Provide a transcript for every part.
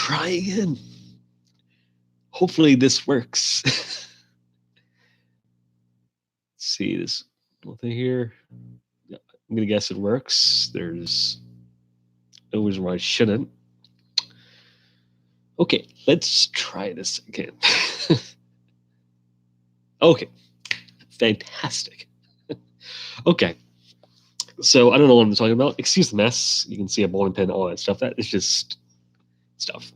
try again. Hopefully this works. Let's see this thing here. Yeah, I'm gonna guess it works. There's no reason why I shouldn't. Okay, let's try this again. Okay, fantastic. Okay, so I don't know what I'm talking about. Excuse the mess. You can see a bowling pin, all that stuff. That is just stuff.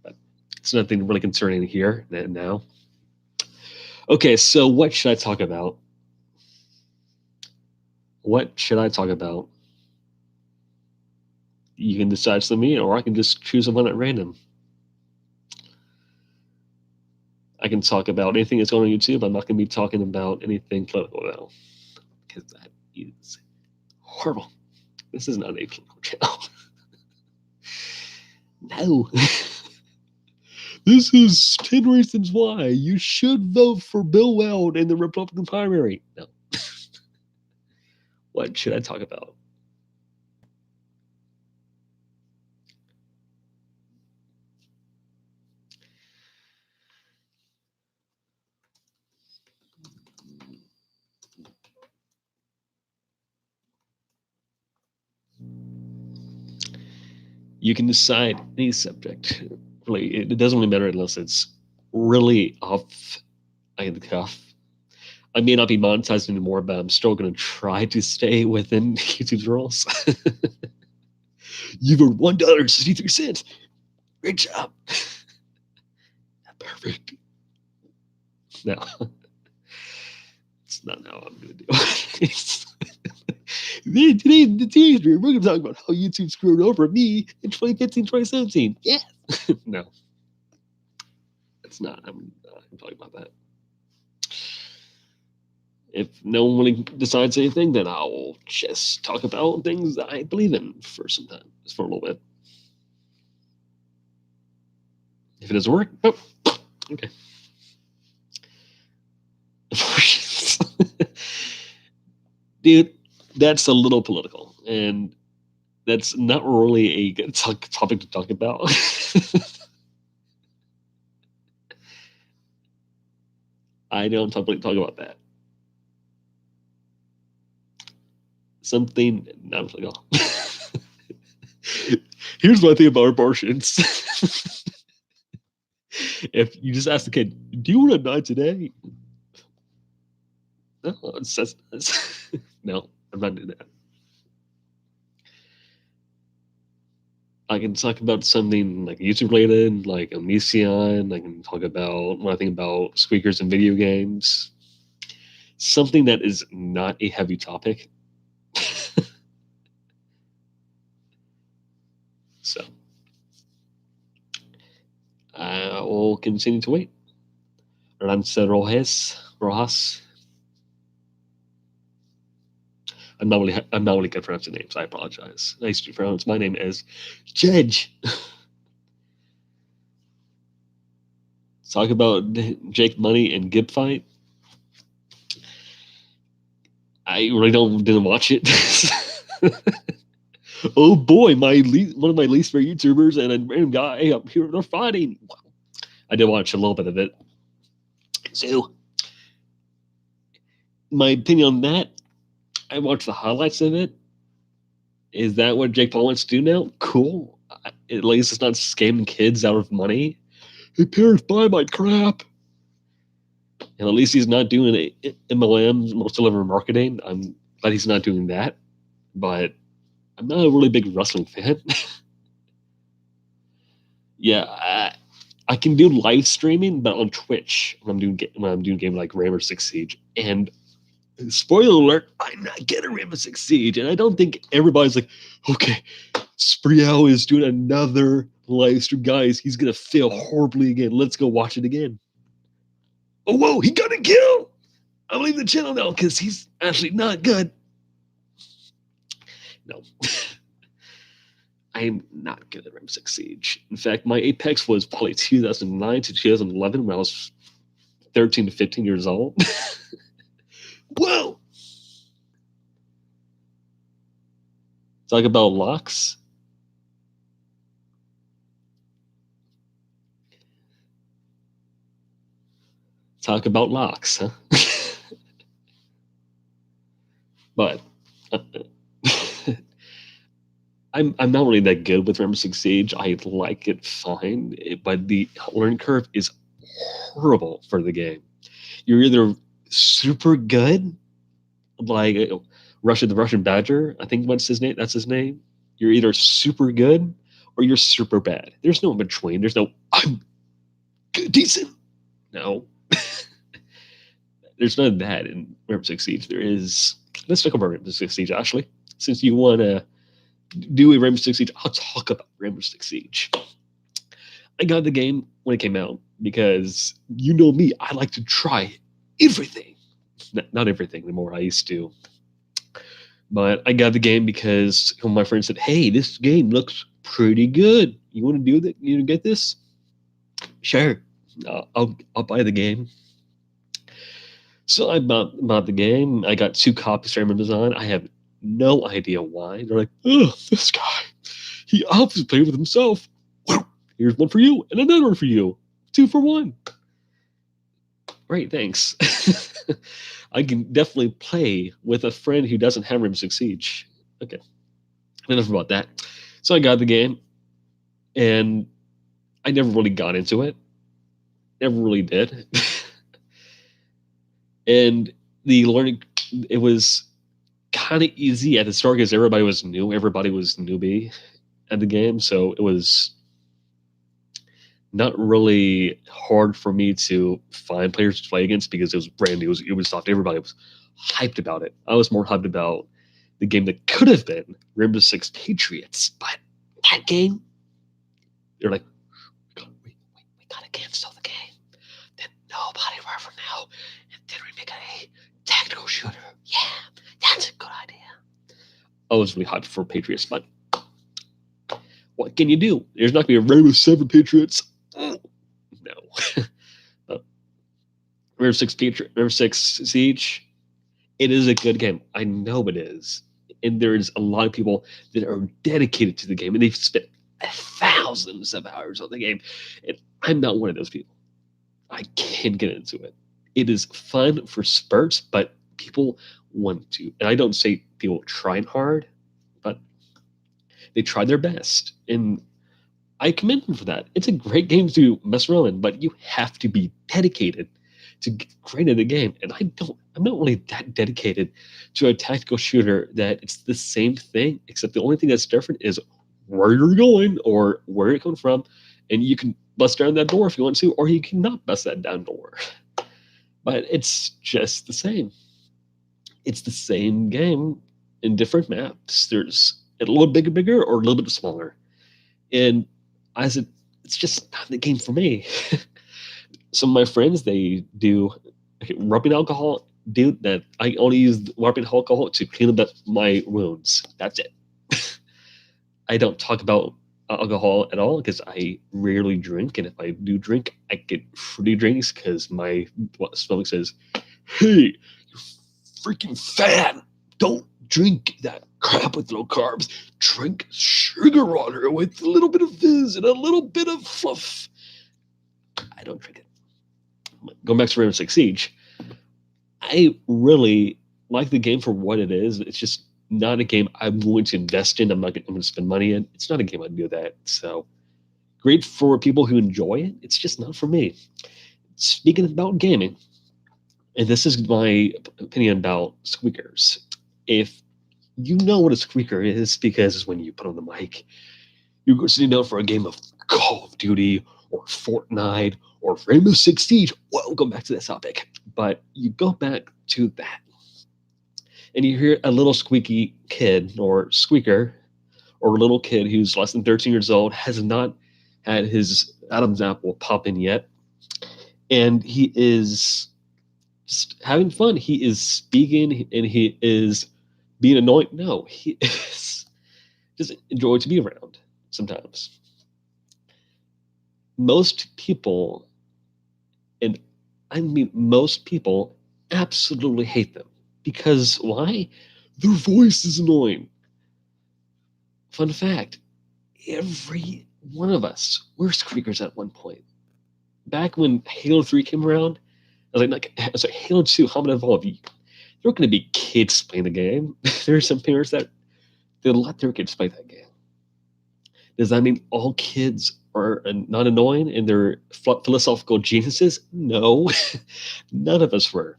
But it's nothing really concerning here now. Okay, so what should I talk about? What should I talk about? You can decide for me, or I can just choose one at random. I can talk about anything that's going on YouTube. I'm not going to be talking about anything political, though, because that is horrible. This is not a political channel. No. This is 10 reasons why you should vote for Bill Weld in the Republican primary. No. What should I talk about? You can decide any subject. Really, it doesn't really matter unless it's really off the cuff. I may not be monetized anymore, but I'm still going to try to stay within YouTube's rules. You've earned $1.63. Great job. Perfect. No, it's not how I'm going to do it. Today's we're going to talk about how YouTube screwed over me in 2015, 2017. Yeah. No, it's not. I'm talking about that. If no one really decides anything, then I'll just talk about things that I believe in for some time, just for a little bit. If it doesn't work, oh, okay. Dude, that's a little political, and that's not really a good topic to talk about. I don't talk about that. Something not political. Here's what I think about abortions. If you just ask the kid, "Do you want to die today?" No, it says no. I'm not doing that. I can talk about something like YouTube related, like Onision. I can talk about what I think about squeakers in video games. Something that is not a heavy topic. So I will continue to wait. Rancer Rojas. I'm not really good at pronouncing names. I apologize. Nice to pronounce. My name is Judge. Talk about Jake Money and Gib fight. I really didn't watch it. Oh boy, one of my least favorite YouTubers and a random guy up here they're fighting. Wow. I did watch a little bit of it. So, my opinion on that, I watched the highlights of it. Is that what Jake Paul wants to do now? Cool. At least it's not scamming kids out of money. Hey, parents, buy my crap. And at least he's not doing MLM, most delivery marketing. I'm glad he's not doing that. But I'm not a really big wrestling fan. Yeah, I can do live streaming, but on Twitch when I'm doing game like Rainbow Six Siege. And spoiler alert, I'm not getting Rainbow Six Siege, and I don't think everybody's like, okay, Spriel is doing another live stream, guys. He's gonna fail horribly again. Let's go watch it again. Oh whoa, he got a kill! I'm leaving the channel now because he's actually not good. No. I am not good at Rainbow Six Siege. In fact, my Apex was probably 2009 to 2011 when I was 13 to 15 years old. Whoa! Talk about locks. Talk about locks, huh? But uh, I'm not really that good with Rainbow Six Siege. I like it fine, but the learning curve is horrible for the game. You're either super good, like Russia the Russian Badger, I think what's his name? That's his name. You're either super good or you're super bad. There's no in between. There's no I'm good, decent. No, there's none of that in Rainbow Six Siege. There is. Let's talk about Rainbow Six Siege, Ashley. Since you want to do a Rainbow Six Siege, I'll talk about Rainbow Six Siege. I got the game when it came out because you know me, I like to try everything. Not everything anymore. I used to, but I got the game because one of my friends said, "Hey, this game looks pretty good. You want to do that? You want to get this? Sure, I'll buy the game." So I bought the game. I got 2 copies for Amazon. I have no idea why. They're like, "Oh, this guy, he obviously played with himself. Well, here's one for you and another one for you. 2 for 1." Great, thanks. I can definitely play with a friend who doesn't have Rainbow Six Siege. Okay, enough about that. So I got the game, and I never really got into it. Never really did. And the learning, it was kind of easy at the start because everybody was new. Everybody was newbie at the game, so it was not really hard for me to find players to play against because it was brand new. It was Ubisoft. Everybody was hyped about it. I was more hyped about the game that could have been Rainbow Six Patriots, but that game, they're like, we gotta cancel the game. Then nobody will ever know. And then we make a tactical shooter. Yeah, that's a good idea. I was really hyped for Patriots, but what can you do? There's not going to be a Rainbow 7 Patriots. No. But Rainbow Six Siege, it is a good game. I know it is. And there's a lot of people that are dedicated to the game, and they've spent thousands of hours on the game. And I'm not one of those people. I can't get into it. It is fun for spurts, but people want to. And I don't say people trying hard, but they try their best. And I commend them for that. It's a great game to mess around in, but you have to be dedicated to get great at the game. And I'm not really that dedicated to a tactical shooter that it's the same thing, except the only thing that's different is where you're going or where you're coming from. And you can bust down that door if you want to, or you cannot bust that down door. But it's just the same. It's the same game in different maps. There's a little bigger or a little bit smaller. And I said, it's just not the game for me. Some of my friends, they do rubbing alcohol. Dude, that I only use rubbing alcohol to clean up my wounds. That's it. I don't talk about alcohol at all because I rarely drink, and if I do drink, I get fruity drinks because my stomach says, "Hey, you freaking fat! Don't drink that crap with low carbs. Drink sugar water with a little bit of fizz and a little bit of fluff." I don't drink it. Going back to Rainbow Six Siege, I really like the game for what it is. It's just not a game I'm going to invest in. I'm going to spend money in. It's not a game I'd do that. So great for people who enjoy it. It's just not for me. Speaking about gaming, and this is my opinion about squeakers. If you know what a squeaker is, because when you put on the mic, you're sitting down for a game of Call of Duty or Fortnite or Rainbow Six Siege. Well, go back to this topic. But you go back to that, and you hear a little squeaky kid or squeaker or a little kid who's less than 13 years old, has not had his Adam's apple pop in yet, and he is just having fun. He is speaking and he is being annoying. No, he is just enjoy to be around sometimes. Most people, and I mean most people, absolutely hate them. Because why? Their voice is annoying. Fun fact, every one of us were squeakers at one point. Back when Halo 3 came around, I was like Halo 2, how many evolve? There are going to be kids playing the game. There's some parents that they let their kids play that game. Does that mean all kids are not annoying and they're philosophical geniuses? No, none of us were.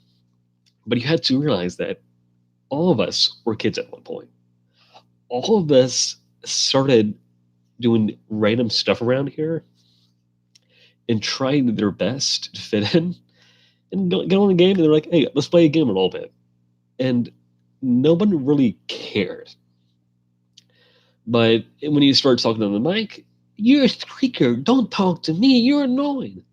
But you had to realize that all of us were kids at one point. All of us started doing random stuff around here and trying their best to fit in and get on the game. And they're like, hey, let's play a game a little bit. And no one really cared. But when you start talking on the mic, you're a squeaker. Don't talk to me. You're annoying.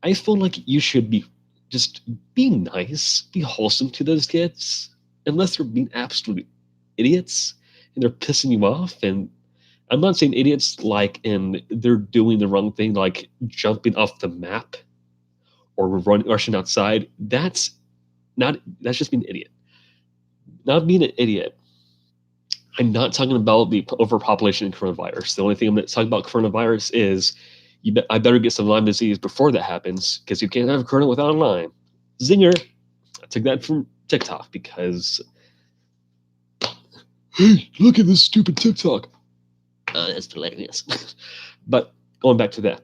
I feel like you should just be nice, be wholesome to those kids, unless they're being absolute idiots and they're pissing you off. And I'm not saying idiots like in they're doing the wrong thing, like jumping off the map or rushing outside. That's just being an idiot. Not being an idiot. I'm not talking about the overpopulation and coronavirus. The only thing I'm talking about coronavirus is I better get some Lyme disease before that happens because you can't have corona without a Lyme. Zinger. I took that from TikTok because, hey, look at this stupid TikTok. That's hilarious. But going back to that,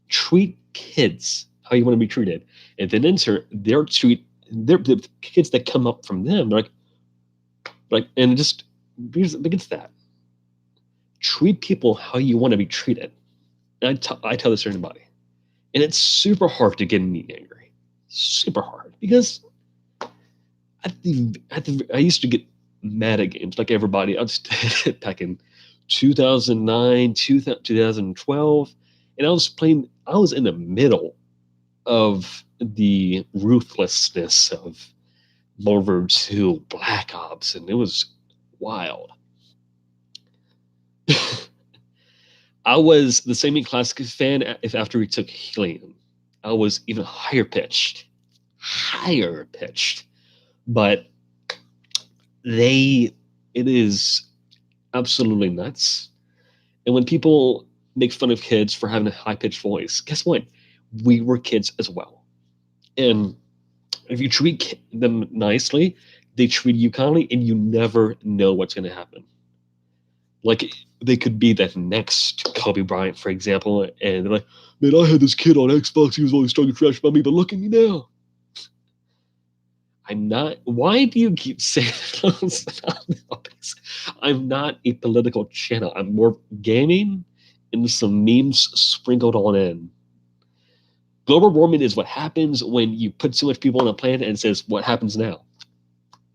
treat kids how you want to be treated. And then insert the kids that come up from them. They're like, and it just begins that. Treat people how you want to be treated. And I tell this to anybody. And it's super hard to get me angry. Super hard. Because I used to get mad at games like everybody. I just did it back in 2009, 2012. And I was in the middle of the ruthlessness of Modern Warfare 2, Black Ops, and it was wild. I was the same classic fan if after we took Helium. I was even higher pitched. But it is absolutely nuts. And when people make fun of kids for having a high-pitched voice, guess what? We were kids as well. And if you treat them nicely, they treat you kindly, and you never know what's going to happen. Like, they could be that next Kobe Bryant, for example, and they're like, man, I had this kid on Xbox, he was always talking trash about me, but look at me now. I'm not, why do you keep saying those topics? I'm not a political channel. I'm more gaming and some memes sprinkled on in. Global warming is what happens when you put so much people on a planet and it says, what happens now?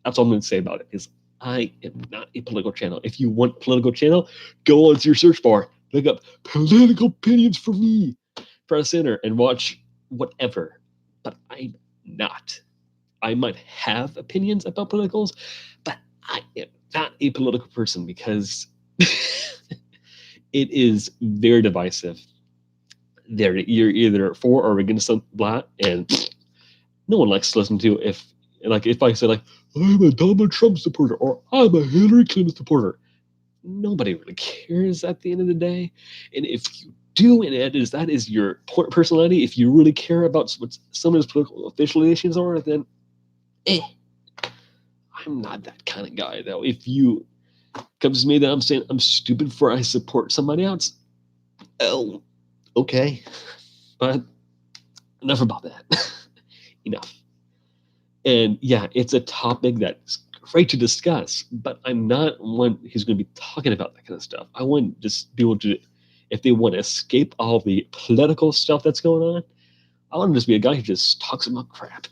That's all I'm going to say about it, is I am not a political channel. If you want political channel, go onto your search bar, look up political opinions for me, press enter, and watch whatever. But I'm not. I might have opinions about politicals, but I am not a political person because it is very divisive. You're either for or against some blah, and no one likes to listen to if I say like, I'm a Donald Trump supporter or I'm a Hillary Clinton supporter. Nobody really cares at the end of the day. And if you do, and that is your personality, if you really care about what some of his political affiliations are, then I'm not that kind of guy, though. If you comes to me that I'm saying I'm stupid for I support somebody else, oh, okay. But enough about that. Enough. And yeah, it's a topic that's great to discuss, but I'm not one who's going to be talking about that kind of stuff. I want just people to, if they want to escape all the political stuff that's going on, I want to just be a guy who just talks about crap.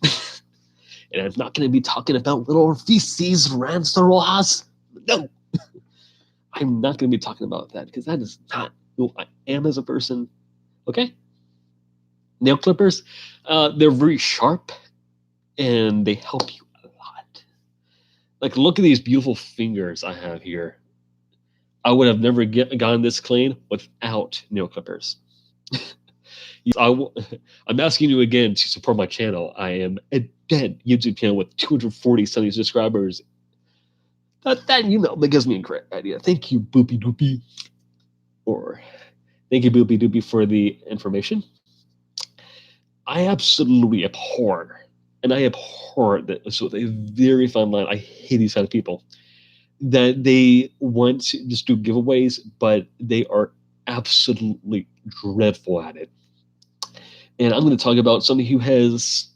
And I'm not going to be talking about little feces, Rancerolas. No. I'm not going to be talking about that because that is not who I am as a person. Okay? Nail clippers, they're very sharp and they help you a lot. Like, look at these beautiful fingers I have here. I would have never gotten this clean without nail clippers. I'm asking you again to support my channel. I am a dead YouTube channel with 240 something subscribers. That gives me a great idea. Thank you, Boopy Doopy. Or thank you, Boopy Doopy, for the information. I absolutely abhor, and I abhor that. So a very fine line. I hate these kind of people that they want to just do giveaways, but they are absolutely dreadful at it. And I'm going to talk about somebody who has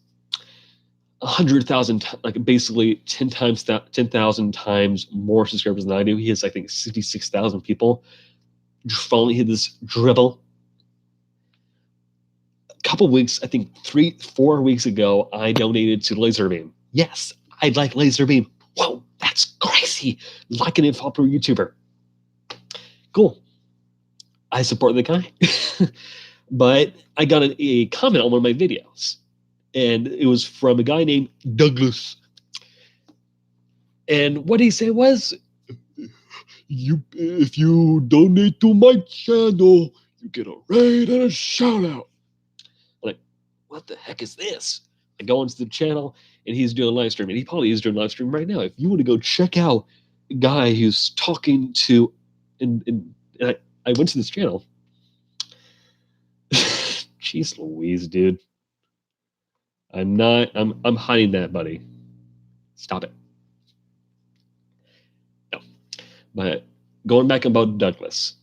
100,000, like basically 10,000 times more subscribers than I do. He has, I think, 66,000 people. Finally hit this dribble. A couple weeks, I think 3-4 weeks ago, I donated to Laserbeam. Yes, I like Laserbeam. Whoa, that's crazy. Like an popular YouTuber. Cool. I support the guy. But I got a comment on one of my videos, and it was from a guy named Douglas. And what he said was, if you donate to my channel, you get a raid and a shout out. I'm like, what the heck is this? I go into the channel, and he's doing live stream, and he probably is doing live stream right now. If you want to go check out a guy who's talking to, and I went to this channel. Jeez Louise, dude. I'm hiding that, buddy. Stop it. No. But going back about Douglas,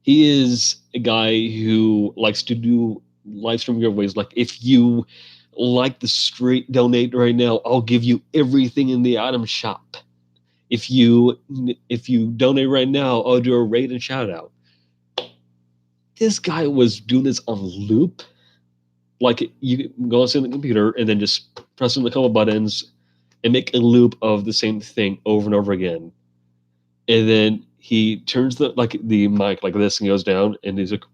he is a guy who likes to do live stream giveaways. Like, if you like the street, donate right now, I'll give you everything in the item shop. If you donate right now, I'll do a raid and shout out. This guy was doing this on loop. Like, you go on the computer and then just press on a couple buttons and make a loop of the same thing over and over again. And then he turns the mic like this and goes down, and he's like,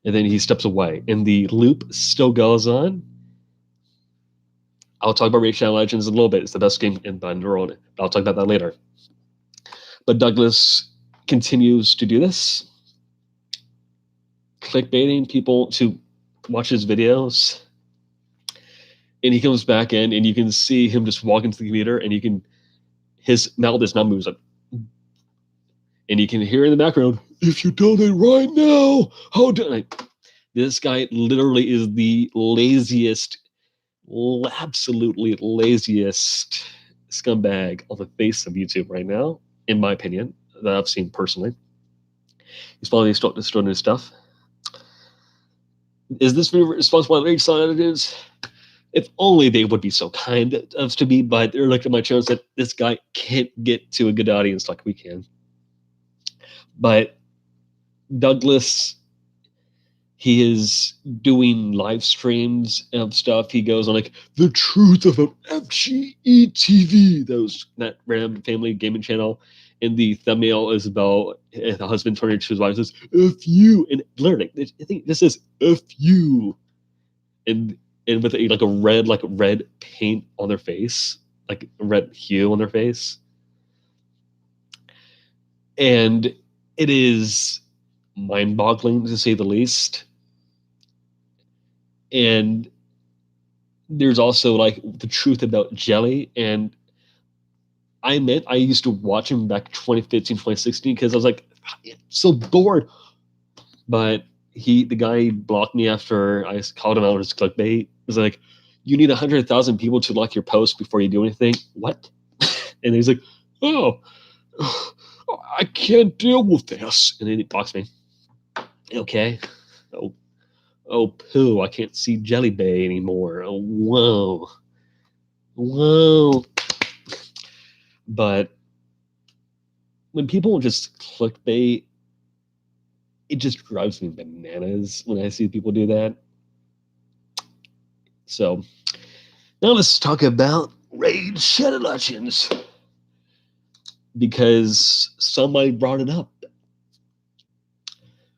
and then he steps away, and the loop still goes on. I'll talk about Raid Shadow Legends in a little bit. It's the best game in the world. I'll talk about that later. But Douglas continues to do this, clickbaiting people to watch his videos. And he comes back in, and you can see him just walk into the computer, and his mouth is not moving. Like, and you can hear in the background, if you donate right now, how do I? This guy literally is the laziest, absolutely laziest scumbag on the face of YouTube right now, in my opinion, that I've seen personally. He's probably destroying his stuff. Is this video responsible for Raid Shadow Legends? If only they would be so kind as to be, but they're looking at my channel and said, this guy can't get to a good audience like we can. But Douglas, he is doing live streams of stuff. He goes on like the truth about FGE TV, that random family gaming channel, and the thumbnail is about the husband turning to his wife and says, "F you," and literally, I think this is "F you," and with like a red paint on their face, like a red hue on their face, and it is mind-boggling to say the least. And there's also like the truth about Jelly, and I used to watch him back 2015, 2016 because I was like so bored. But the guy blocked me after I called him out as clickbait. It was like, you need 100,000 people to like your post before you do anything. What? And he's like, oh, I can't deal with this. And then he blocks me. Okay. Oh, poo, I can't see Jelly Bay anymore. Oh, whoa. But when people just clickbait, it just drives me bananas when I see people do that. So now let's talk about Raid Shadow Legends, because somebody brought it up.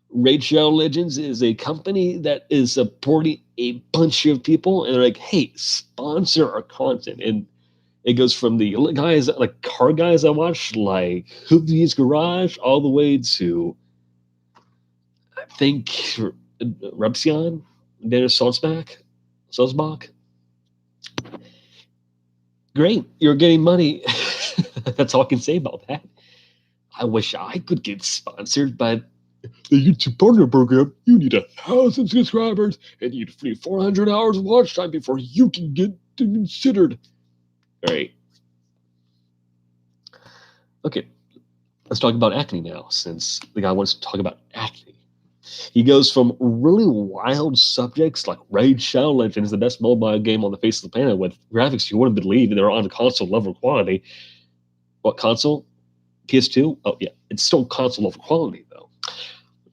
Raid Shadow Legends is a company that is supporting a bunch of people, and they're like, hey, sponsor our content. And it goes from the guys, like car guys I watch, like Hoopty's Garage, all the way to, I think, Repsion, Dennis Salzbach. Great, you're getting money. That's all I can say about that. I wish I could get sponsored, but the YouTube partner program, you need 1,000 subscribers and you need 400 hours of watch time before you can get considered. All right. Okay, let's talk about acne now, since the guy wants to talk about acne. He goes from really wild subjects like Raid Shadow Legends, the best mobile game on the face of the planet, with graphics you wouldn't believe they're on console level quality. What console? PS2? Oh, yeah. It's still console level quality, though.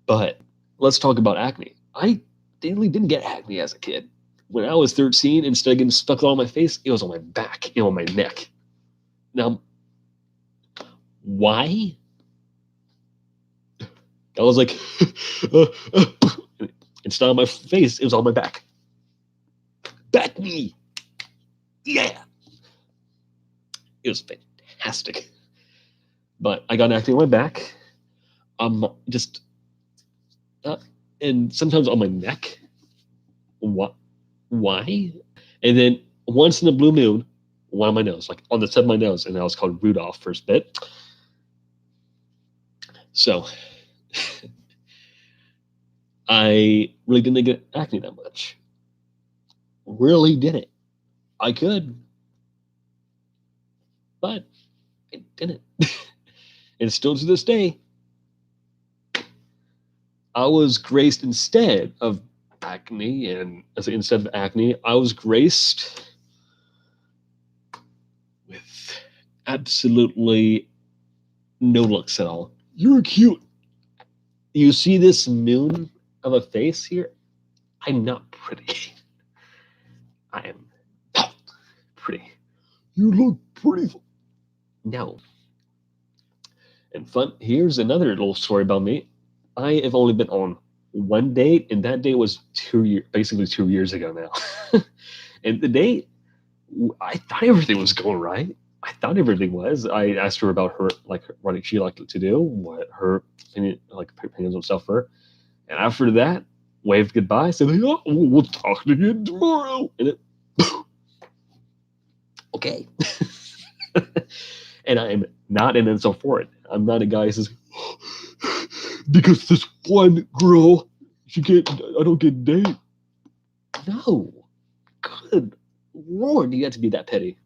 But let's talk about acne. I really didn't get acne as a kid. When I was 13, instead of getting stuck on my face, it was on my back and on my neck. Now, why? I was like, instead of my face, it was on my back. Back knee. Yeah. It was fantastic. But I got acne on my back. Just, and sometimes on my neck. What? Why? And then once in a blue moon, one on my nose, like on the tip of my nose, and I was called Rudolph first bit. So I really didn't get acne that much. Really didn't. I could, but I didn't. And still to this day, I was graced instead of acne, and instead of acne, I was graced with absolutely no looks at all. You're cute. You see this moon of a face here? I'm not pretty. I am not pretty. You look pretty. No. And fun, here's another little story about me. I have only been on one date, and that date was basically 2 years ago now. And the date, I thought everything was going right. I thought everything was. I asked her about her, like, what she liked to do, what her opinions on stuff were. And after that, waved goodbye, said, "Oh, we'll talk again tomorrow." And it, okay. And I'm not an insult for it. I'm not a guy who says, because this one girl, I don't get date. No. Good Lord, you have to be that petty.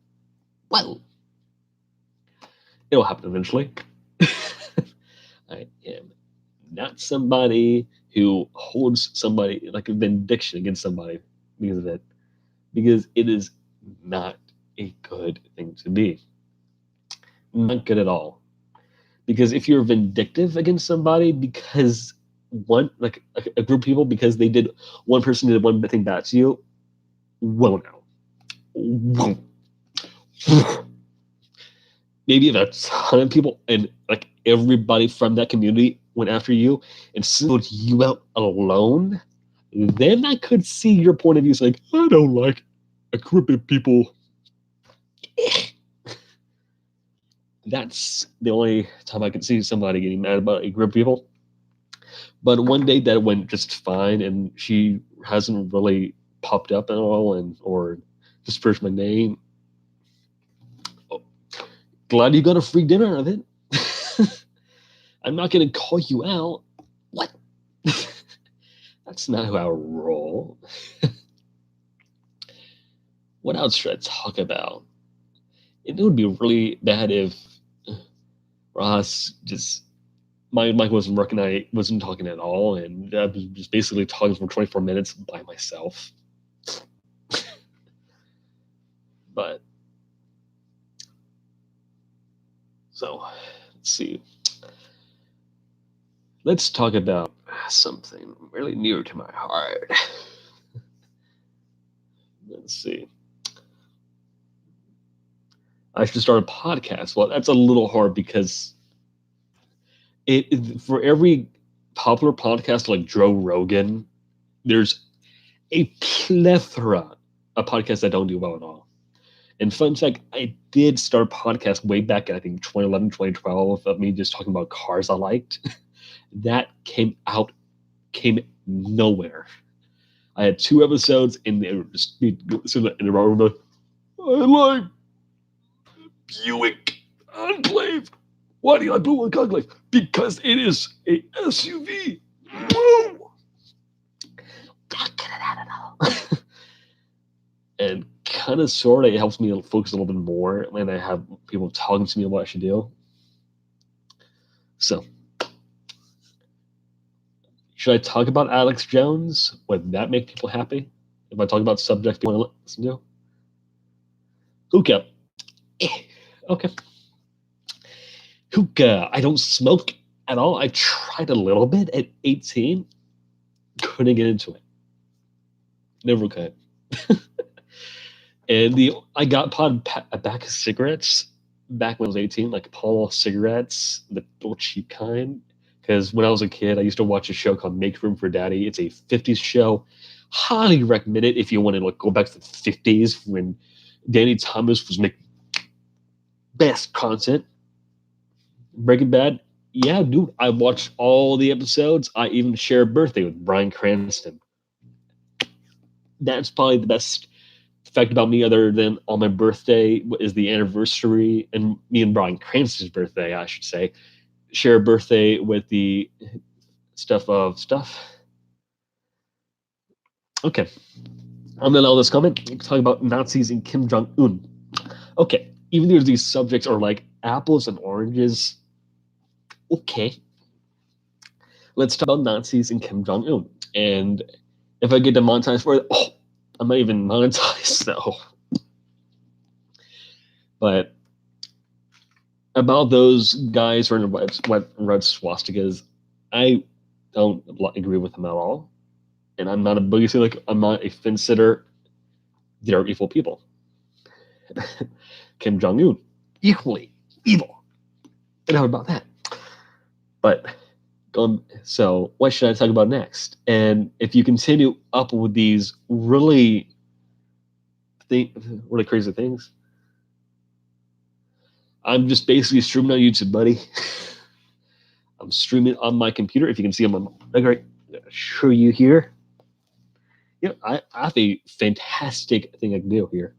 Well, it'll happen eventually. I am not somebody who holds somebody like a vindication against somebody because of it, because it is not a good thing to be. Not good at all. Because if you're vindictive against somebody because a group of people, because one person did one thing bad to you, well, no. Maybe if a ton of people and like everybody from that community went after you and singled you out alone, then I could see your point of view saying, I don't like a group of people. That's the only time I can see somebody getting mad about a group of people. But one day that went just fine, and she hasn't really popped up at all or dispersed my name. Oh, glad you got a free dinner of it. I'm not going to call you out. What? That's not how I roll. What else should I talk about? It would be really bad if Ross just, my mic wasn't working. I wasn't talking at all, and I was just basically talking for 24 minutes by myself. But so let's see. Let's talk about something really near to my heart. Let's see. I should start a podcast. Well, that's a little hard because for every popular podcast like Joe Rogan, there's a plethora of podcasts that don't do well at all. And fun fact, I did start a podcast way back in, I think, 2011, 2012, of me just talking about cars I liked. That came nowhere. I had 2 episodes, and they were just in the room. I like Buick Enclave. Why do you like blue and ugly? Because it is a SUV. Woo! Can't get it out at all. And kind of sort of it helps me focus a little bit more when I have people talking to me about what I should do. So, should I talk about Alex Jones? Would that make people happy? If I talk about subjects people want to listen to? Hookah. Okay. Hookah. I don't smoke at all. I tried a little bit at 18. Couldn't get into it. Never could. And I got a pack of cigarettes back when I was 18, like Pall cigarettes, the little cheap kind. Because when I was a kid, I used to watch a show called Make Room for Daddy. It's a 50s show. Highly recommend it if you want to like go back to the 50s when Danny Thomas was making best content. Breaking Bad, yeah, dude, I watched all the episodes. I even share a birthday with Bryan Cranston. That's probably the best fact about me, other than on my birthday is the anniversary, and me and Bryan Cranston's birthday, I should say, share a birthday with the stuff of stuff. Okay, I'm gonna all this comment talking about Nazis and Kim Jong Un. Okay, even though these subjects are like apples and oranges, okay, let's talk about Nazis and Kim Jong Un. And if I get demonetized for it, I'm not even monetized though. But about those guys wearing red swastikas, I don't agree with them at all. And I'm not a boogie, like I'm not a fence sitter. They're evil people. Kim Jong Un, equally evil. And how about that? But so what should I talk about next? And if you continue up with these really crazy things, I'm just basically streaming on YouTube, buddy. I'm streaming on my computer. If you can see them on my right, show you here. Yeah, I have a fantastic thing I can do here.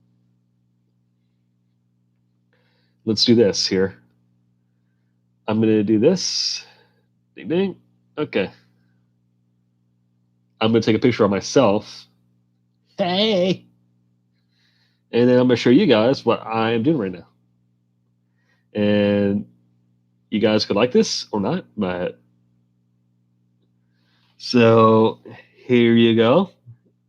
Let's do this here. I'm going to do this. Ding, ding. Okay. I'm going to take a picture of myself. Hey. And then I'm going to show you guys what I am doing right now. And you guys could like this or not, but so here you go.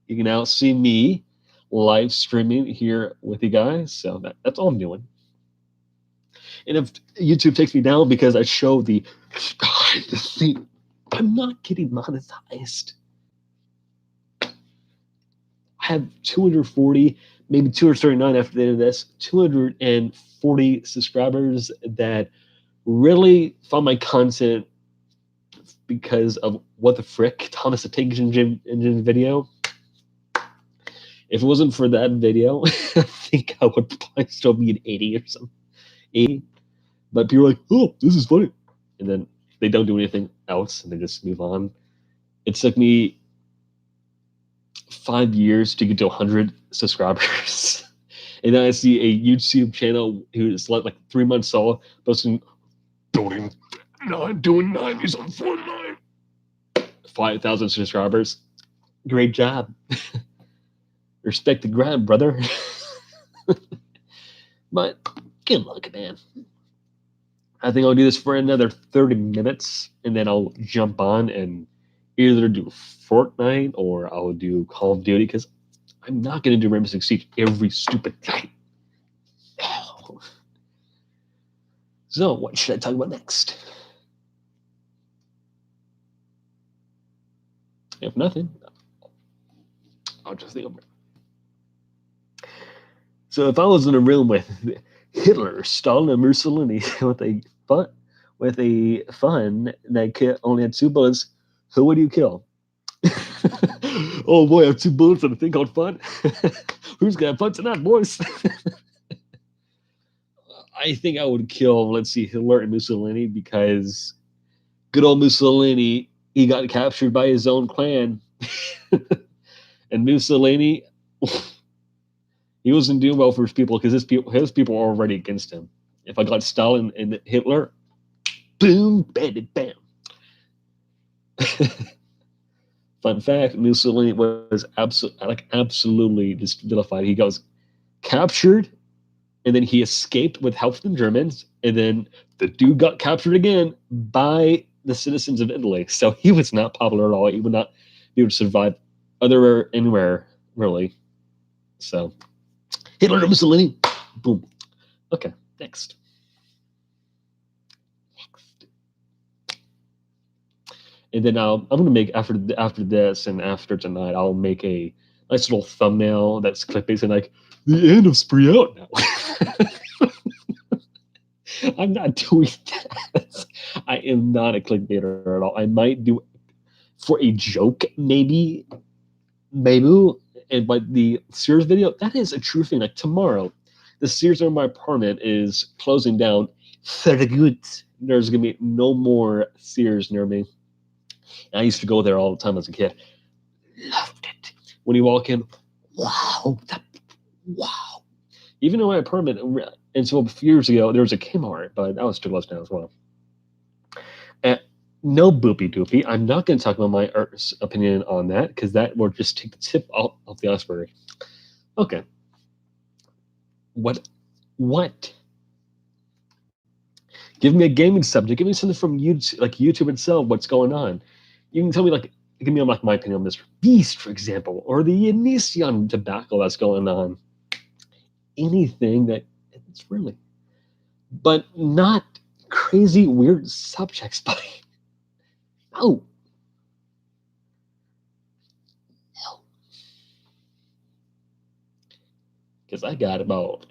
You can now see me live streaming here with you guys. So that's all I'm doing. And if YouTube takes me down because I show the behind the scene, I'm not getting monetized. I have 240, maybe 239 after the end of this, 240 subscribers that really found my content because of What the Frick, Thomas the Tank Engine video. If it wasn't for that video, I think I would probably still be an 80 or something. 80. But people are like, oh, this is funny. And then they don't do anything else and they just move on. It took me 5 years to get to 100 subscribers. And then I see a YouTube channel who's like 3 months old, posting, doing 90s on Fortnite. 5,000 subscribers. Great job. Respect the grind, brother. But good luck, man. I think I'll do this for another 30 minutes, and then I'll jump on and either do Fortnite or I'll do Call of Duty, because I'm not going to do Rainbow Six Siege every stupid night. So, what should I talk about next? If nothing, I'll just think of it. So, if I was in a room with Hitler, Stalin, and Mussolini with a fun that only had 2 bullets, who would you kill? Oh boy, I have 2 bullets and a thing called fun. Who's got fun tonight, boys? I think I would kill, let's see, Hitler and Mussolini, because good old Mussolini, he got captured by his own clan. And Mussolini, he wasn't doing well for his people because his people are already against him. If I got Stalin and Hitler, Boom, bam, bam. Fun fact: Mussolini was absolutely just vilified. He goes captured, and then he escaped with help from the Germans, and then the dude got captured again by the citizens of Italy. So he was not popular at all. He would not be able to survive anywhere really. So Hitler and Mussolini, boom. Okay, next. And then I'm gonna make after this and after tonight, I'll make a nice little thumbnail that's clickbait and like the end of Spree Out now. I'm not doing that. I am not a clickbaiter at all. I might do for a joke, maybe. And but the Sears video, that is a true thing. Like tomorrow, the Sears in my apartment is closing down for good. There's gonna be no more Sears near me. And I used to go there all the time as a kid. Loved it. When you walk in, wow, wow. Even in my apartment, and so a few years ago, there was a Kmart, but that was too close down as well. And no boopy doopy. I'm not going to talk about my opinion on that because that will just take the tip off the iceberg. Okay. What? Give me a gaming subject. Give me something from YouTube, like YouTube itself. What's going on? You can tell me, like, give me like my opinion on Mr. Beast, for example, or the Elysian tobacco that's going on. Anything that it's really, but not crazy weird subjects, buddy. No. Because I got about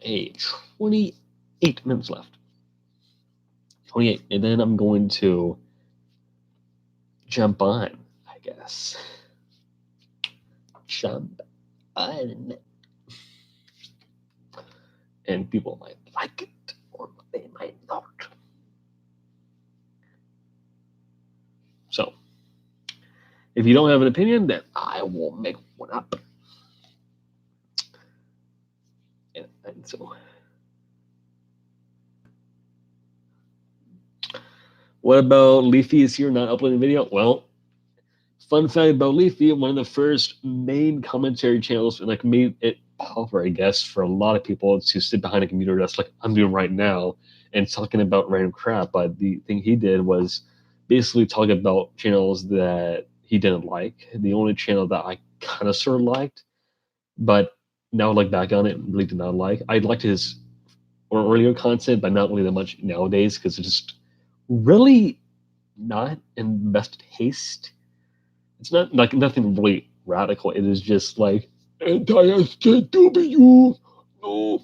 28 minutes left. 28. And then I'm going to jump on, I guess. Jump on. And people might like it or they might not. So, if you don't have an opinion, then I will make one up. And so, what about Leafy is here not uploading video? Well, fun fact about Leafy, one of the first main commentary channels, like made it popular, I guess, for a lot of people to sit behind a computer desk like I'm doing right now and talking about random crap. But the thing he did was basically talk about channels that he didn't like. The only channel that I kind of sort of liked, but now I look back on it, really did not like. I liked his earlier content, but not really that much nowadays because it's just really not in best taste. It's not like nothing really radical. It is just like anti-SJW. No.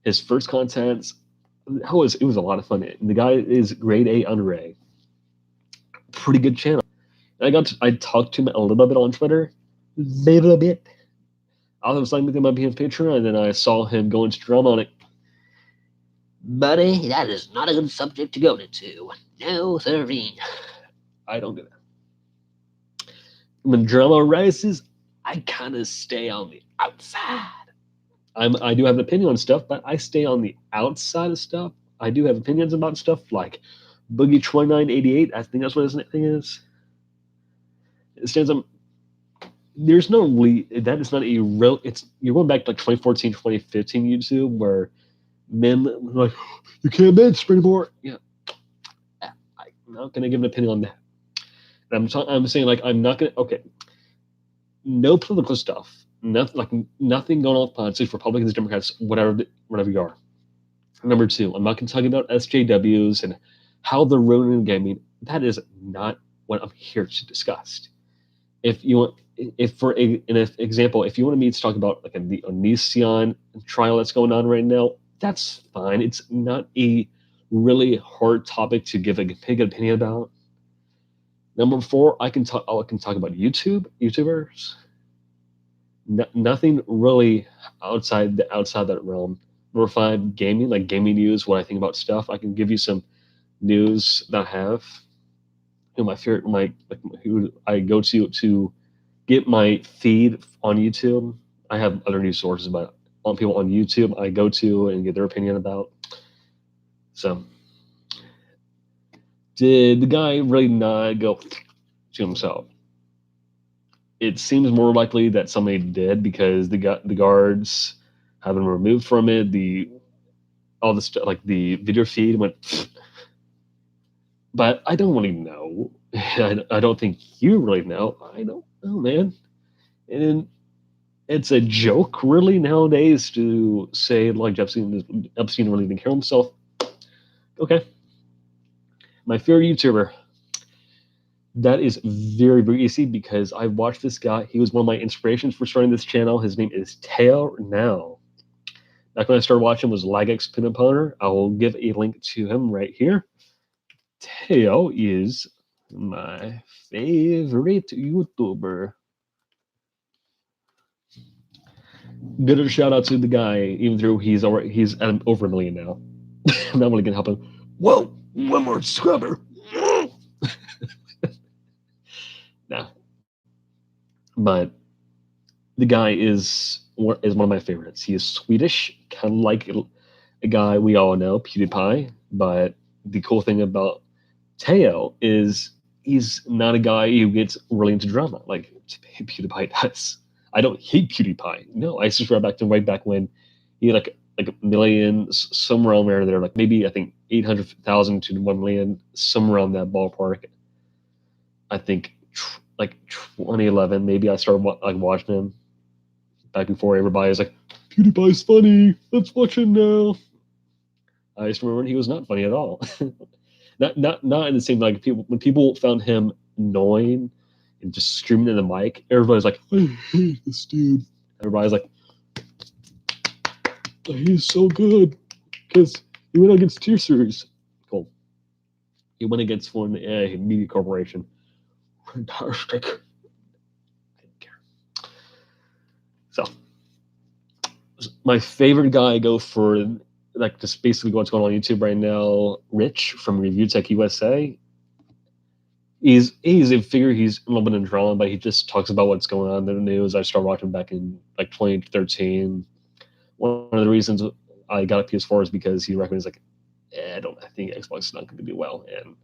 His first content, it was a lot of fun. The guy is grade A under A. Pretty good channel. And I talked to him a little bit on Twitter, maybe a bit. I was like with him on his Patreon, and then I saw him go into drama on it. Buddy, that is not a good subject to go into. No, sirree. I don't get that. When drama arises, I kind of stay on the outside. I do have an opinion on stuff, but I stay on the outside of stuff. I do have opinions about stuff like Boogie 2988. I think that's what his thing is. It stands on. There's no really, that is not a real. It's you're going back to like 2014, 2015 YouTube where men like you can't mention anymore. Yeah, I'm not gonna give an opinion on that. And I'm saying like I'm not gonna. Okay, no political stuff. Nothing going on with politics, Republicans, Democrats, whatever you are. Number two, I'm not going to talk about SJWs and how they're ruining gaming. That is not what I'm here to discuss. If you want, if for an example, if you want me to talk about like the Onision trial that's going on right now, that's fine. It's not a really hard topic to give a big opinion about. Number four, I can talk about YouTubers. Nothing really outside that realm. Number five, gaming, like gaming news. When I think about stuff, I can give you some news that I have. Who I go to get my feed on YouTube. I have other news sources, but on people on YouTube, I go to and get their opinion about. So Did the guy really not go to himself? It seems more likely that somebody did because the guards have been removed from it. The all the stuff like the video feed went, but I don't really know. I don't think you really know. I don't know, man. And it's a joke, really, nowadays to say like Epstein really didn't kill himself. Okay, my favorite YouTuber. That is very, very easy because I watched this guy. He was one of my inspirations for starting this channel. His name is Teo Now. Back when I started watching was Lagex Peanut Butter. I will give a link to him right here. Teo is my favorite YouTuber. Good a shout out to the guy, even though he's at over a million now. I'm not really gonna help him. Whoa, one more scrubber. Nah, but the guy is one of my favorites. He is Swedish, kind of like a guy we all know, PewDiePie. But the cool thing about Teo is he's not a guy who gets really into drama like PewDiePie does. I don't hate PewDiePie. No, I just right back when he had like a million, somewhere around there, like maybe I think 800,000 to 1 million, somewhere around that ballpark. I think like 2011, maybe I started like watching him back before everybody was like, PewDiePie's funny. Let's watch him now. I just remember he was not funny at all. not in the same like people when people found him annoying and just screaming in the mic. Everybody's like, I hate this dude. Everybody's like, he's so good because he went against Tier Series. Cool. He went against one media corporation. Fantastic. I didn't care. So my favorite guy I go for like just basically what's going on YouTube right now. Rich from Review Tech USA. He's a figure. He's a little bit in drama, but he just talks about what's going on in the news. I started watching back in like 2013. One of the reasons I got a PS4 is because he recommends like, I think Xbox is not going to do well, and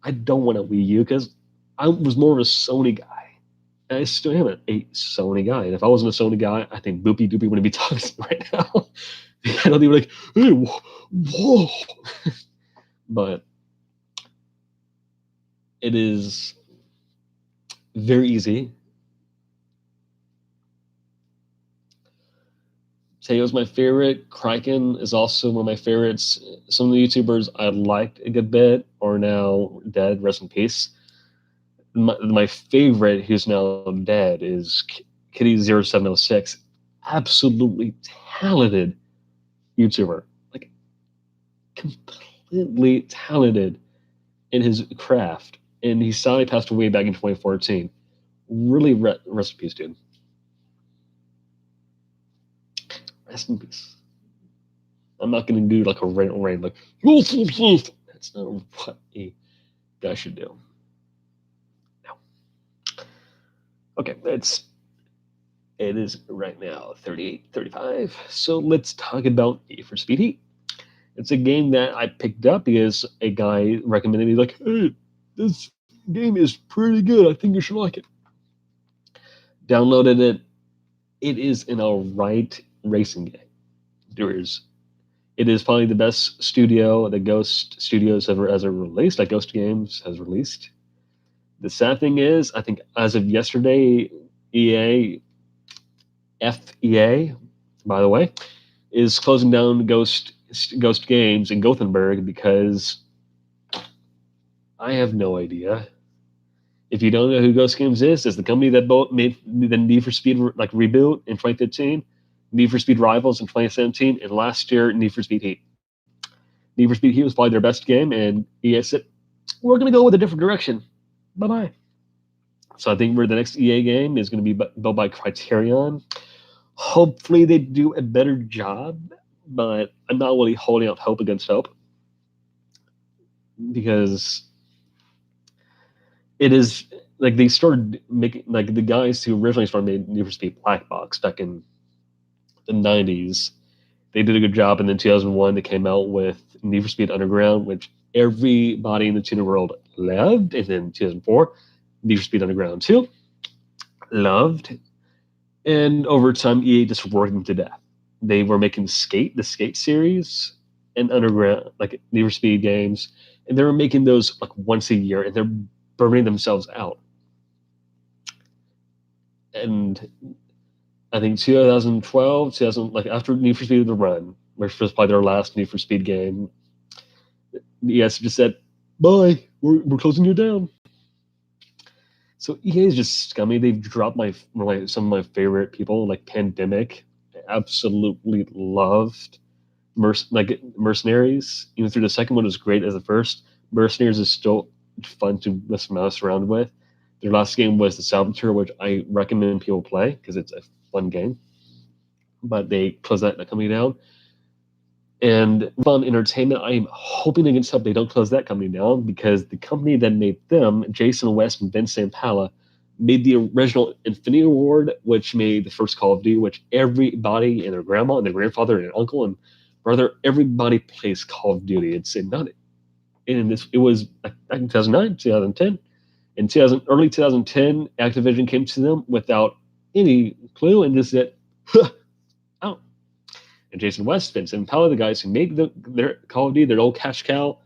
I don't want a Wii U because I was more of a Sony guy. And I still am a Sony guy, and if I wasn't a Sony guy, I think Boopy Doopy wouldn't be talking right now. I don't think like, hey, whoa. But it is very easy. Teo's my favorite. Kraken is also one of my favorites. Some of the YouTubers I liked a good bit are now dead. Rest in peace. My favorite, who's now dead, is Kitty0706. Absolutely talented YouTuber. Like, completely talented in his craft. And he sadly passed away back in 2014. Really, rest in peace, dude. Rest in peace. I'm not going to do like a rain like, that's not what a guy should do. No. Okay, it is right now 38:35. So let's talk about Need for Speed Heat. It's a game that I picked up because a guy recommended me, like, hey, this game is pretty good. I think you should like it. Downloaded it. It is an alright racing game. It is probably the best studio that Ghost Studios ever released, like Ghost Games has released. The sad thing is, I think as of yesterday, FEA, by the way, is closing down Ghost Games in Gothenburg because I have no idea. If you don't know who Ghost Games is, it's the company that made the Need for Speed like reboot in 2015, Need for Speed Rivals in 2017, and last year Need for Speed Heat. Need for Speed Heat was probably their best game, and EA said, we're going to go with a different direction. Bye-bye. So I think the next EA game is going to be built by Criterion. Hopefully they do a better job, but I'm not really holding out hope against hope because it is like they started making like the guys who originally started making Need for Speed Black Box back in the 90s. They did a good job, and then 2001 they came out with Need for Speed Underground, which everybody in the tuner world loved. And then 2004, Need for Speed Underground 2, loved. And over time, EA just worked them to death. They were making Skate, the Skate series, and Underground, like Need for Speed games, and they were making those like once a year, and they're burning themselves out. And I think 2012, 2000, like after Need for Speed The Run, which was probably their last Need for Speed game, ES just said, "Bye, we're closing you down." So EA is just scummy. They've dropped some of my favorite people, like Pandemic. I absolutely loved Mercenaries. Even through the second one was great as the first. Mercenaries is still fun to mouse around with. Their last game was The Saboteur, which I recommend people play because it's a fun game. But they closed that company down. And Fun Entertainment, I am hoping against hope they don't close that company down, because the company that made them, Jason West and Vince Zampella, made the original Infinity Ward, which made the first Call of Duty, which everybody and their grandma and their grandfather and their uncle and brother, everybody plays Call of Duty. It was back in 2009, 2010. In early 2010, Activision came to them without any clue and just said, huh, out. And Jason West, Vince Zampella, the guys who made their Call of Duty, their old cash cow,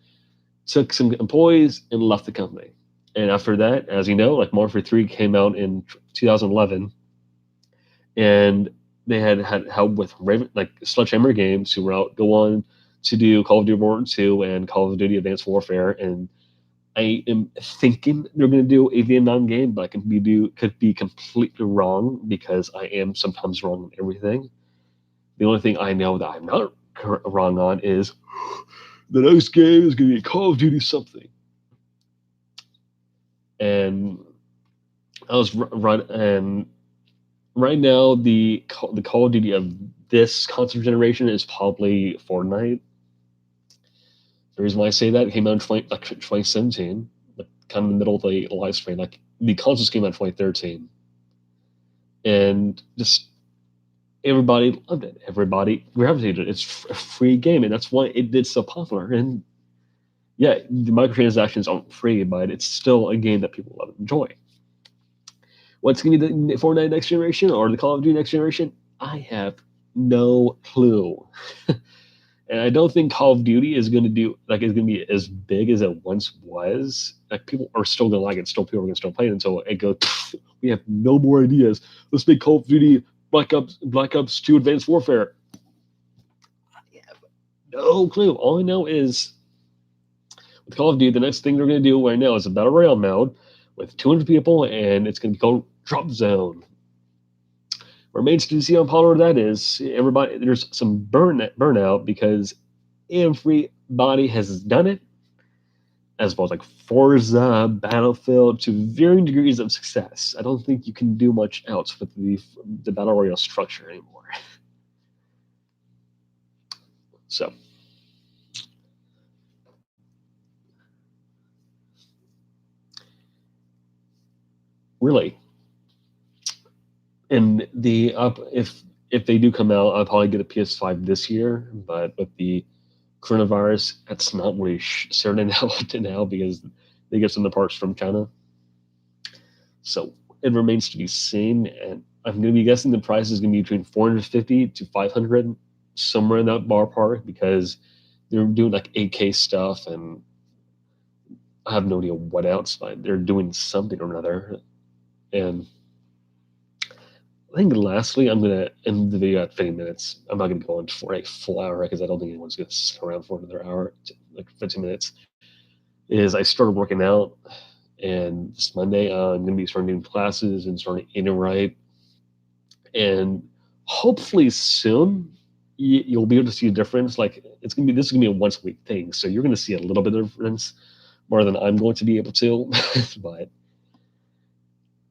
took some employees and left the company. And after that, as you know, like Modern Warfare 3 came out in 2011, and they had help with Sledgehammer Games, who were go on to do Call of Duty World War 2 and Call of Duty Advanced Warfare. And I am thinking they're going to do a Vietnam game, but I could be completely wrong, because I am sometimes wrong on everything. The only thing I know that I'm not wrong on is the next game is going to be Call of Duty something. And I was and right now the Call of Duty of this console generation is probably Fortnite. The reason why I say that, it came out in 2017, like kind of in the middle of the lifespan. Like the consoles came out in 2013, and just everybody loved it. Everybody gravitated. It's a free game, and that's why it did so popular. And yeah, the microtransactions aren't free, but it's still a game that people love and enjoy. What's going to be the Fortnite next generation or the Call of Duty next generation? I have no clue. And I don't think Call of Duty is going to be as big as it once was. Like people are still going to like it. Still, people are going to still play it until it goes. We have no more ideas. Let's make Call of Duty Black Ops 2 Advanced Warfare. I have no clue. All I know is with Call of Duty, the next thing they're going to do right now is a battle royale mode with 200 people, and it's going to be called Drop Zone. Remains to see how popular that is. Everybody, there's some burnout, because everybody has done it, as well as like Forza, Battlefield, to varying degrees of success. I don't think you can do much else with the battle royale structure anymore. So, really, and if they do come out, I'll probably get a PS5 this year. But with the coronavirus, that's not really certain now, because they get some of the parts from China. So it remains to be seen, and I'm going to be guessing the price is going to be between 450 to 500, somewhere in that ballpark, because they're doing like 8K stuff, and I have no idea what else, but they're doing something or another. And I think lastly, I'm going to end the video at 50 minutes. I'm not going to go on for a full hour, because I don't think anyone's going to sit around for another hour, like 15 minutes. Is I started working out, and this Monday I'm going to be starting doing classes and starting eating right. And hopefully soon you'll be able to see a difference. Like this is going to be a once a week thing, so you're going to see a little bit of difference more than I'm going to be able to. But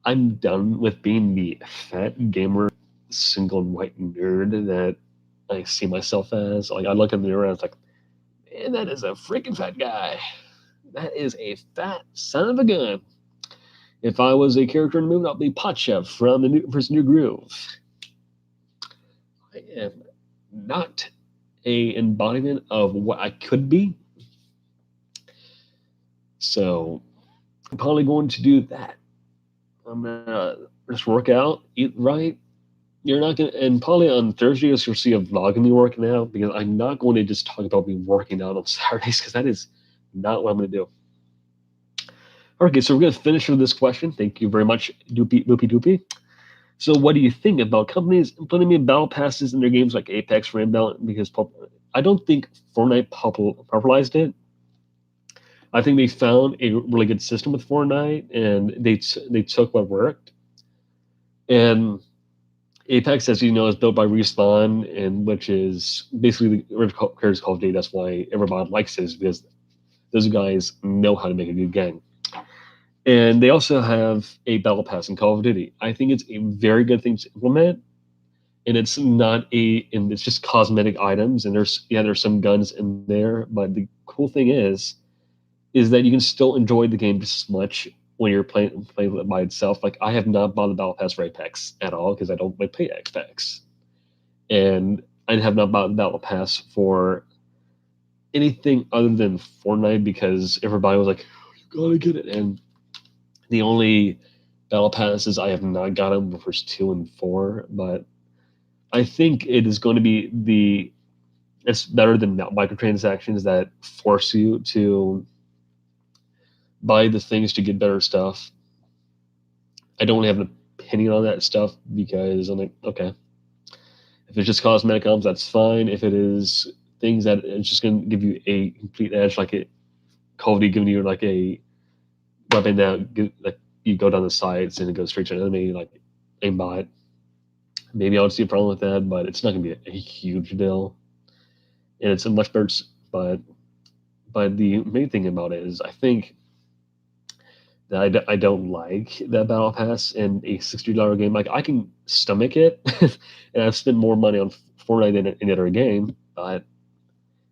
I'm done with being the fat gamer, single white nerd that I see myself as. Like I look in the mirror and I was like, man, that is a freaking fat guy. That is a fat son of a gun. If I was a character in the movie, I'd be Potchef from the New Groove. I am not a embodiment of what I could be. So I'm probably going to do that. I'm gonna just work out, eat right. You're not gonna, and probably on Thursdays you'll see a vlog of me working out because I'm not going to just talk about me working out on Saturdays because that is not what I'm gonna do. Okay, so we're gonna finish with this question. Thank you very much, Doopy Doopy Doopy. So, what do you think about companies implementing battle passes in their games like Apex, Rainbow? Because I don't think Fortnite popularized it. I think they found a really good system with Fortnite, and they took what worked. And Apex, as you know, is built by Respawn, and which is basically the original Call of Duty. That's why everybody likes it, is because those guys know how to make a good game. And they also have a battle pass in Call of Duty. I think it's a very good thing to implement, and it's not and it's just cosmetic items. And there's some guns in there, but the cool thing is that you can still enjoy the game just as much when you're playing it by itself. Like I have not bought the battle pass for Apex at all because I don't like play Apex, and I have not bought the battle pass for anything other than Fortnite because everybody was like, "You gotta get it," and the only battle passes I have not gotten the first 2 and 4, but I think it is going to be it's better than microtransactions that force you to buy the things to get better stuff. I don't really have an opinion on that stuff because I'm like, okay, if it's just cosmetic items, that's fine. If it is things that it's just going to give you a complete edge, like it Call of Duty giving you like a weapon that like you go down the sides and it goes straight to an enemy, like aimbot. Maybe I would see a problem with that, but it's not going to be a huge deal, and it's a much better. But the main thing about it is I think that I don't like that battle pass in a $60 game. Like I can stomach it, and I've spent more money on Fortnite than any other game, but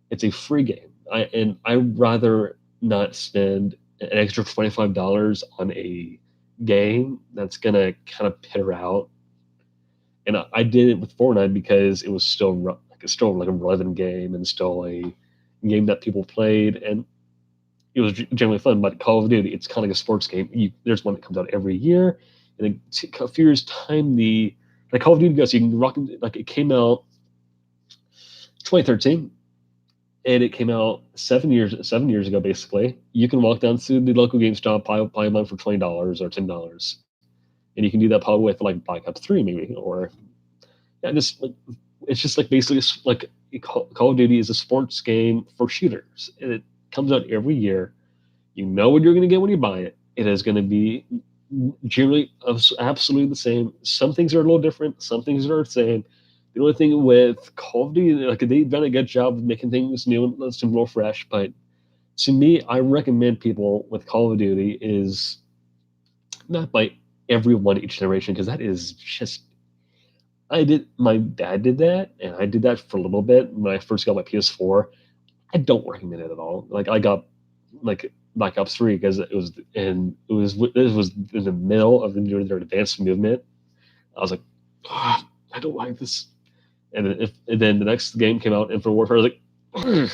it's a free game. And I'd rather not spend an extra $25 on a game that's gonna kind of peter out. And I did it with Fortnite because it was still like a relevant game and still a game that people played, and it was generally fun. But Call of Duty, it's kind of like a sports game. There's one that comes out every year, and in a few years' time, the Call of Duty goes. You can rock like it came out 2013, and it came out 7 years ago. Basically, you can walk down to the local GameStop, buy one for $20 or $10, and you can do that probably with like Black Ops 3 maybe, or yeah, just like it's just like basically like Call of Duty is a sports game for shooters, and it comes out every year. You know what you're going to get when you buy it. It is going to be generally absolutely the same. Some things are a little different. Some things are the same. The only thing with Call of Duty, like they've done a good job of making things new and some more fresh. But to me, I recommend people with Call of Duty is not by everyone each generation because that is just. My dad did that, and I did that for a little bit when I first got my PS4. I don't recommend it at all. Like I got like Black Ops 3 because this was in the middle of their advanced movement. I was like, oh, I don't like this. And then the next game came out, Infinite Warfare. I was like, ugh.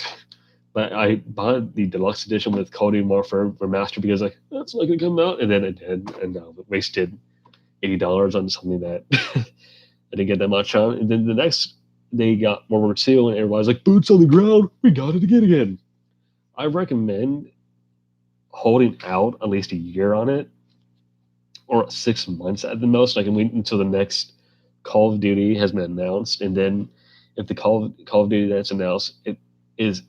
But I bought the deluxe edition with Call of Duty Warfare Remastered because like that's not gonna come out, and then it did, and wasted $80 on something that I didn't get that much on. And then the next they got World War II, and everybody's like, boots on the ground, we got it again. I recommend holding out at least a year on it, or 6 months at the most. I can wait until the next Call of Duty has been announced, and then if the Call of Duty that's announced, it is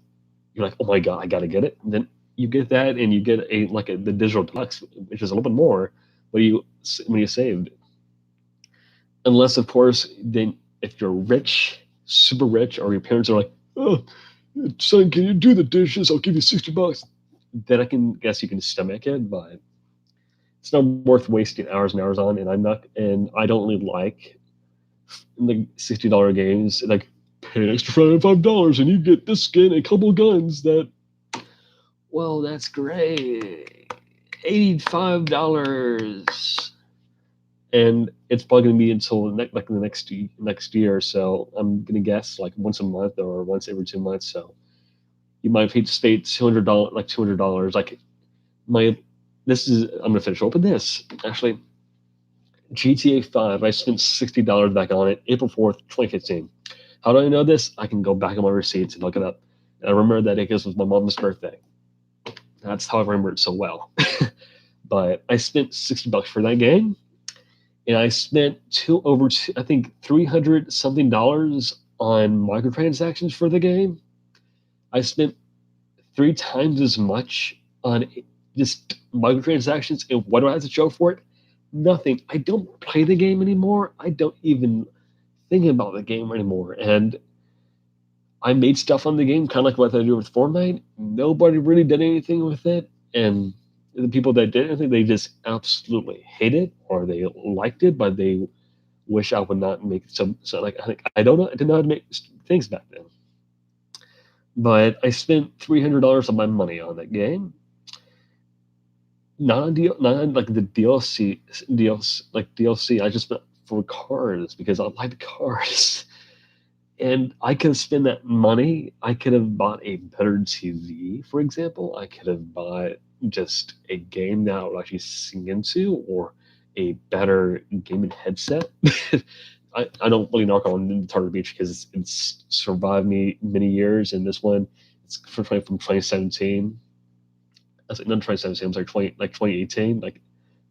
you're like, oh my god, I gotta get it. And then you get that, and you get the digital deluxe, which is a little bit more, but when you saved. Unless of course, then if you're rich, super rich, or your parents are like, oh, son, can you do the dishes? I'll give you $60. Then I can guess you can stomach it, but it's not worth wasting hours and hours on. And I don't really like the $60 games. Like pay an extra $5 and you get this skin and a couple guns. Well, that's great. $85, and it's probably going to be until the next year or so. I'm going to guess like once a month or once every 2 months. So you might pay $200, like $200. Like My this is I'm gonna finish open this actually. GTA 5. I spent $60 back on it April 4th, 2015. How do I know this? I can go back on my receipts and look it up. And I remember that because it was my mom's birthday. That's how I remember it so well. But I spent $60 for that game, and I spent I think 300 something dollars on microtransactions for the game. I spent 3 times as much on just microtransactions, and what do I have to show for it? Nothing. I don't play the game anymore. I don't even think about the game anymore. And I made stuff on the game, kind of like what I do with Fortnite. Nobody really did anything with it, and the people that did anything, they just absolutely hate it or they liked it, but they wish I would not make some. So like I don't know, I didn't know how to make things back then. But I spent $300 of my money on that game. Not on like the DLC. I just spent for cars because I like cars. And I could spend that money. I could have bought a better TV, for example. I could have bought just a game that I would actually sing into, or a better gaming headset. I don't really knock on Turtle Beach because it's survived me many years, and this one it's from 2017. I was like, not 2017. I'm sorry, 2018. Like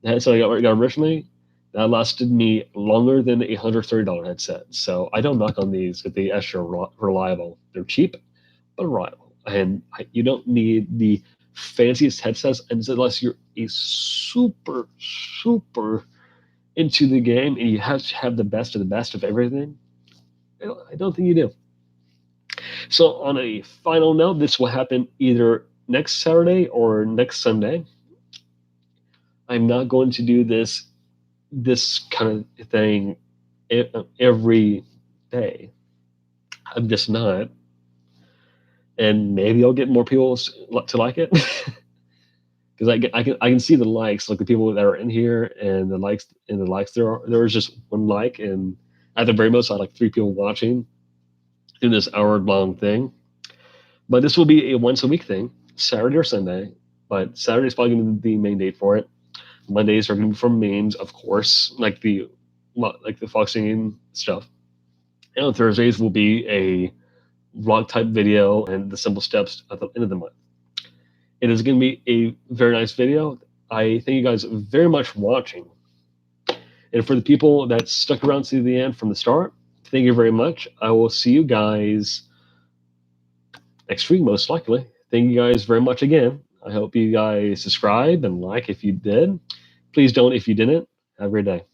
the headset I got originally, that lasted me longer than a $130 headset. So I don't knock on these because they actually are reliable. They're cheap, but reliable. And you don't need the fanciest headsets unless you're a super into the game and you have to have the best of the best of everything. I don't think you do. So on a final note, this will happen either next Saturday or next Sunday. I'm not going to do this kind of thing every day. I'm just not, and maybe I'll get more people to like it because I can see the likes, like the people that are in here and the likes. There was just one like, and at the very most, I had like 3 people watching in this hour-long thing. But this will be a once a week thing, Saturday or Sunday. But Saturday is probably going to be the main date for it. Mondays are going to be from memes, of course, like the Fox singing stuff. And on Thursdays will be a vlog type video and the simple steps at the end of the month. It is going to be a very nice video. I thank you guys very much for watching. And for the people that stuck around to the end from the start, thank you very much. I will see you guys next week, most likely. Thank you guys very much again. I hope you guys subscribe and like if you did. Please don't if you didn't. Have a great day.